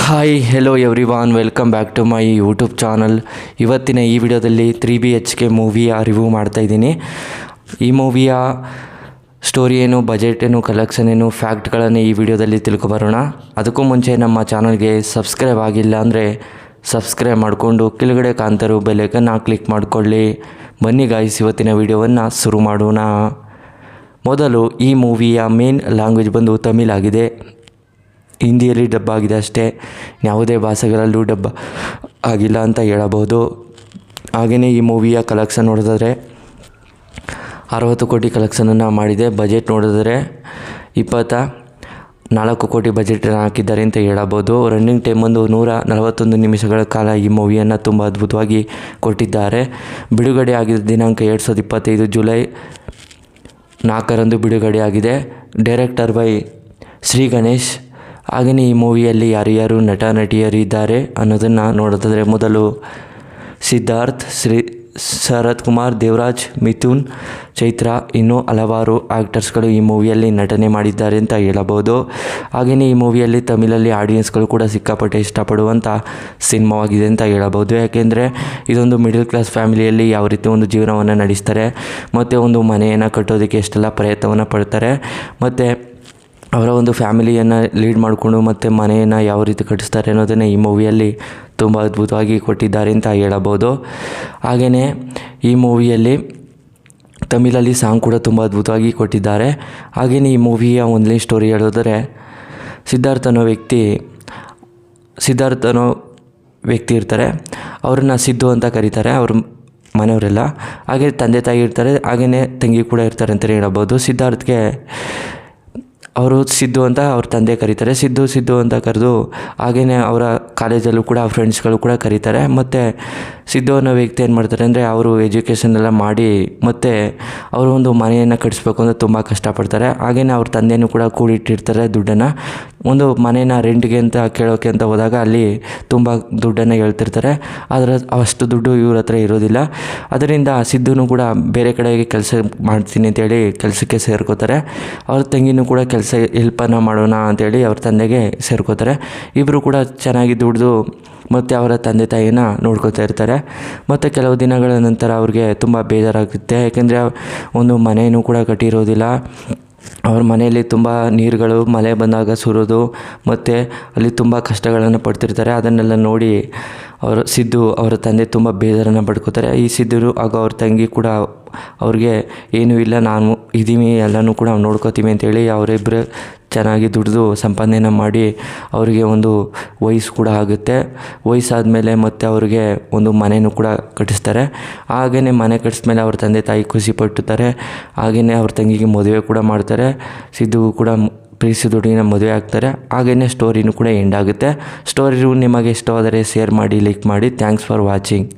Hi hello everyone, welcome back to my YouTube channel. ಇವತ್ತಿನ ಈ ವಿಡಿಯೋದಲ್ಲಿ 3BHK ಮೂವಿಯ ರಿವ್ಯೂ ಮಾಡ್ತಾಯಿದ್ದೀನಿ. ಈ ಮೂವಿಯ ಸ್ಟೋರಿ ಏನು, ಬಜೆಟ್ ಏನು, ಕಲೆಕ್ಷನ್ ಏನು, ಫ್ಯಾಕ್ಟ್ಗಳನ್ನು ಈ ವಿಡಿಯೋದಲ್ಲಿ ತಿಳ್ಕೊಬರೋಣ. ಅದಕ್ಕೂ ಮುಂಚೆ ನಮ್ಮ ಚಾನಲ್ಗೆ ಸಬ್ಸ್ಕ್ರೈಬ್ ಆಗಿಲ್ಲ ಅಂದರೆ ಸಬ್ಸ್ಕ್ರೈಬ್ ಮಾಡಿಕೊಂಡು ಕೆಳಗಡೆ ಕಾಣ್ತಿರೋ ಬೆಲ್ಲೈಕನ್ನ ಕ್ಲಿಕ್ ಮಾಡಿಕೊಳ್ಳಿ. ಬನ್ನಿ ಗಾಯ್ಸ್, ಇವತ್ತಿನ ವಿಡಿಯೋವನ್ನು ಶುರು ಮಾಡೋಣ. ಮೊದಲು ಈ ಮೂವಿಯ ಮೇನ್ ಲ್ಯಾಂಗ್ವೇಜ್ ಬಂದು ತಮಿಳ್ ಆಗಿದೆ. ಹಿಂದಿಯಲ್ಲಿ ಡಬ್ಬ ಆಗಿದೆ ಅಷ್ಟೇ, ಯಾವುದೇ ಭಾಷೆಗಳಲ್ಲೂ ಡಬ್ಬ ಆಗಿಲ್ಲ ಅಂತ ಹೇಳಬಹುದು. ಹಾಗೆಯೇ ಈ ಮೂವಿಯ ಕಲೆಕ್ಷನ್ ನೋಡಿದ್ರೆ 60 ಕೋಟಿ ಕಲೆಕ್ಷನನ್ನು ಮಾಡಿದೆ. ಬಜೆಟ್ ನೋಡಿದ್ರೆ 24 ಕೋಟಿ ಬಜೆಟನ್ನು ಹಾಕಿದ್ದಾರೆ ಅಂತ ಹೇಳಬಹುದು. ರನ್ನಿಂಗ್ ಟೈಮ್ ಒಂದು 141 ನಿಮಿಷಗಳ ಕಾಲ ಈ ಮೂವಿಯನ್ನು ತುಂಬ ಅದ್ಭುತವಾಗಿ ಕೊಟ್ಟಿದ್ದಾರೆ. ಬಿಡುಗಡೆ ಆಗಿದ್ದ ದಿನಾಂಕ 2025 ಜುಲೈ 4ರಂದು ಬಿಡುಗಡೆ ಆಗಿದೆ. Director by Shri Ganesh. ಹಾಗೆಯೇ ಈ ಮೂವಿಯಲ್ಲಿ ಯಾರ್ಯಾರು ನಟ ನಟಿಯರಿದ್ದಾರೆ ಅನ್ನೋದನ್ನು ನೋಡೋದಾದರೆ, ಮೊದಲು ಸಿದ್ಧಾರ್ಥ್, ಶರತ್ ಕುಮಾರ್, ದೇವರಾಜ್, ಮಿಥುನ್, ಚೈತ್ರ, ಇನ್ನೂ ಹಲವಾರು ಆ್ಯಕ್ಟರ್ಸ್ಗಳು ಈ ಮೂವಿಯಲ್ಲಿ ನಟನೆ ಮಾಡಿದ್ದಾರೆ ಅಂತ ಹೇಳಬಹುದು. ಹಾಗೆಯೇ ಈ ಮೂವಿಯಲ್ಲಿ ತಮಿಳಲ್ಲಿ ಆಡಿಯನ್ಸ್ಗಳು ಕೂಡ ಸಿಕ್ಕಾಪಟ್ಟೆ ಇಷ್ಟಪಡುವಂಥ ಸಿನಿಮಾವಾಗಿದೆ ಅಂತ ಹೇಳಬಹುದು. ಯಾಕೆಂದರೆ ಇದೊಂದು ಮಿಡಲ್ ಕ್ಲಾಸ್ ಫ್ಯಾಮಿಲಿಯಲ್ಲಿ ಯಾವ ರೀತಿ ಒಂದು ಜೀವನವನ್ನು ನಡೆಸ್ತಾರೆ ಮತ್ತು ಒಂದು ಮನೆಯನ್ನು ಕಟ್ಟೋದಕ್ಕೆ ಎಷ್ಟೆಲ್ಲ ಪ್ರಯತ್ನವನ್ನು ಪಡ್ತಾರೆ ಮತ್ತು ಅವರ ಒಂದು ಫ್ಯಾಮಿಲಿಯನ್ನು ಲೀಡ್ ಮಾಡಿಕೊಂಡು ಮತ್ತು ಮನೆಯನ್ನು ಯಾವ ರೀತಿ ಕಟ್ಟಿಸ್ತಾರೆ ಅನ್ನೋದನ್ನೇ ಈ ಮೂವಿಯಲ್ಲಿ ತುಂಬ ಅದ್ಭುತವಾಗಿ ಕೊಟ್ಟಿದ್ದಾರೆ ಅಂತ ಹೇಳಬಹುದು. ಹಾಗೆಯೇ ಈ ಮೂವಿಯಲ್ಲಿ ತಮಿಳಲ್ಲಿ ಸಾಂಗ್ ಕೂಡ ತುಂಬ ಅದ್ಭುತವಾಗಿ ಕೊಟ್ಟಿದ್ದಾರೆ. ಹಾಗೆಯೇ ಈ ಮೂವಿಯ ಒಂದನೇ ಸ್ಟೋರಿ ಹೇಳೋದರೆ, ಸಿದ್ಧಾರ್ಥ್ ಅನ್ನೋ ವ್ಯಕ್ತಿ ಇರ್ತಾರೆ. ಅವ್ರನ್ನ ಸಿದ್ದು ಅಂತ ಕರೀತಾರೆ ಅವ್ರ ಮನೆಯವರೆಲ್ಲ. ಹಾಗೆ ತಂದೆ ತಾಯಿ ಇರ್ತಾರೆ, ಹಾಗೆಯೇ ತಂಗಿ ಕೂಡ ಇರ್ತಾರೆ ಅಂತಲೇ ಹೇಳಬಹುದು. ಸಿದ್ಧಾರ್ಥ್ಗೆ ಅವರು ಸಿದ್ದು ಅಂತ ಅವ್ರ ತಂದೆ ಕರೀತಾರೆ. ಸಿದ್ದು ಅಂತ ಕರೆದು ಹಾಗೆಯೇ ಅವರ ಕಾಲೇಜಲ್ಲೂ ಕೂಡ ಫ್ರೆಂಡ್ಸ್ಗಳು ಕೂಡ ಕರೀತಾರೆ. ಮತ್ತು ಸಿದ್ದು ಅನ್ನೋ ವ್ಯಕ್ತಿ ಏನು ಮಾಡ್ತಾರೆ ಅಂದರೆ, ಅವರು ಎಜುಕೇಷನ್ ಎಲ್ಲ ಮಾಡಿ ಮತ್ತು ಅವರು ಒಂದು ಮನೆಯನ್ನು ಕಟ್ಟಿಸ್ಬೇಕು ಅಂತ ತುಂಬ ಕಷ್ಟಪಡ್ತಾರೆ. ಹಾಗೆಯೇ ಅವ್ರ ತಂದೆಯೂ ಕೂಡ ಕೂಡಿಟ್ಟಿರ್ತಾರೆ ದುಡ್ಡನ್ನು. ಒಂದು ಮನೇನ ರೆಂಟ್ಗೆ ಅಂತ ಕೇಳೋಕ್ಕೆ ಅಂತ ಹೋದಾಗ ಅಲ್ಲಿ ತುಂಬ ದುಡ್ಡನ್ನು ಹೇಳ್ತಿರ್ತಾರೆ. ಆದರೆ ಅಷ್ಟು ದುಡ್ಡು ಇವ್ರ ಹತ್ರ ಇರೋದಿಲ್ಲ. ಅದರಿಂದ ಸಿದ್ದುನೂ ಕೂಡ ಬೇರೆ ಕಡೆಗೆ ಕೆಲಸ ಮಾಡ್ತೀನಿ ಅಂತೇಳಿ ಕೆಲಸಕ್ಕೆ ಸೇರ್ಕೋತಾರೆ. ಅವ್ರ ತಂಗಿನೂ ಕೂಡ ಕೆಲಸ ಹೆಲ್ಪನ್ನು ಮಾಡೋಣ ಅಂಥೇಳಿ ಅವ್ರ ತಂದೆಗೆ ಸೇರ್ಕೋತಾರೆ. ಇಬ್ಬರು ಕೂಡ ಚೆನ್ನಾಗಿ ದುಡಿದು ಮತ್ತು ಅವರ ತಂದೆ ತಾಯಿನ ನೋಡ್ಕೋತಾ ಇರ್ತಾರೆ. ಮತ್ತು ಕೆಲವು ದಿನಗಳ ನಂತರ ಅವ್ರಿಗೆ ತುಂಬ ಬೇಜಾರಾಗುತ್ತೆ. ಯಾಕೆಂದರೆ ಒಂದು ಮನೆಯೂ ಕೂಡ ಕಟ್ಟಿರೋದಿಲ್ಲ. ಅವ್ರ ಮನೆಯಲ್ಲಿ ತುಂಬ ನೀರುಗಳು ಮಳೆ ಬಂದಾಗ ಸುರೋದು ಮತ್ತು ಅಲ್ಲಿ ತುಂಬ ಕಷ್ಟಗಳನ್ನು ಪಡ್ತಿರ್ತಾರೆ. ಅದನ್ನೆಲ್ಲ ನೋಡಿ ಅವರ ತಂದೆ ತುಂಬ ಬೇಜಾರನ್ನು ಪಡ್ಕೋತಾರೆ. ಈ ಸಿದ್ದು ಹಾಗೂ ಅವ್ರ ತಂಗಿ ಕೂಡ ಅವ್ರಿಗೆ ಏನೂ ಇಲ್ಲ, ನಾನು ಇದ್ದೀವಿ, ಎಲ್ಲನೂ ಕೂಡ ನೋಡ್ಕೋತೀವಿ ಅಂತೇಳಿ ಅವರಿಬ್ಬರು ಚೆನ್ನಾಗಿ ದುಡಿದು ಸಂಪಾದನೆಯನ್ನು ಮಾಡಿ ಅವರಿಗೆ ಒಂದು ವಯಸ್ಸು ಕೂಡ ಆಗುತ್ತೆ. ವಯಸ್ಸಾದಮೇಲೆ ಮತ್ತು ಅವ್ರಿಗೆ ಒಂದು ಮನೆಯೂ ಕೂಡ ಕಟ್ಟಿಸ್ತಾರೆ. ಹಾಗೆಯೇ ಮನೆ ಕಟ್ಟಿಸ್ಮೇಲೆ ಅವ್ರ ತಂದೆ ತಾಯಿ ಖುಷಿ ಪಟ್ಟುತ್ತಾರೆ. ಹಾಗೆಯೇ ಅವ್ರ ತಂಗಿಗೆ ಮದುವೆ ಕೂಡ ಮಾಡ್ತಾರೆ. ಸಿದ್ದುಗೂ ಕೂಡ ಪ್ರೀತಿ ದುಡ್ಡಿನ ಮದುವೆ ಆಗ್ತಾರೆ. ಹಾಗೆಯೇ ಸ್ಟೋರಿನೂ ಕೂಡ ಎಂಡ್ ಆಗುತ್ತೆ. ಸ್ಟೋರಿ ನಿಮಗೆ ಇಷ್ಟವಾದರೆ ಶೇರ್ ಮಾಡಿ, ಲೈಕ್ ಮಾಡಿ. Thanks for watching.